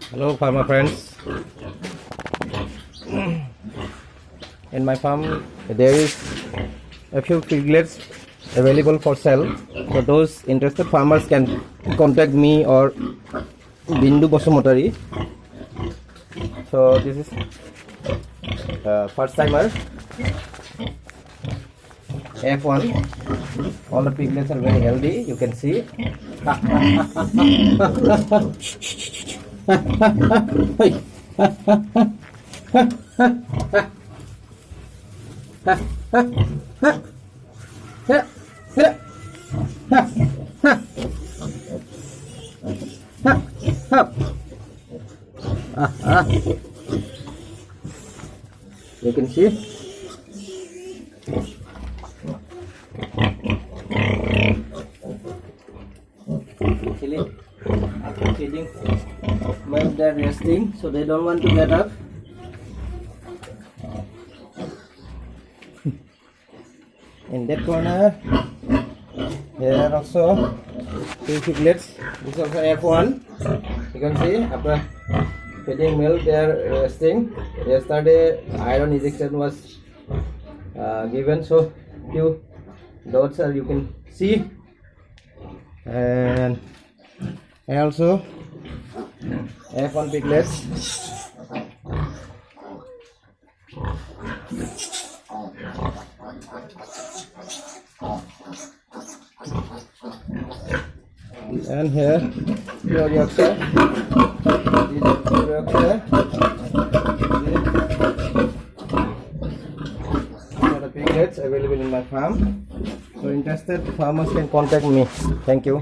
Hello farmer friends. In my farm there is a few piglets available for sale. So those interested farmers can contact me or Bindu Bosumotari. So this is first timer F1. All the piglets are very healthy, you can see. You can see. Actually, after feeding, while they're resting, so they don't want to get up. In that corner, there are also two piglets. This is also F1. You can see after feeding milk, they are resting. Yesterday, iron injection was given, so few dots are you can see. And also F1 piglets. And here pure Yorkshire. These are pure Yorkshire. These are the piglets available in my farm. So interested farmers can contact me. Thank you.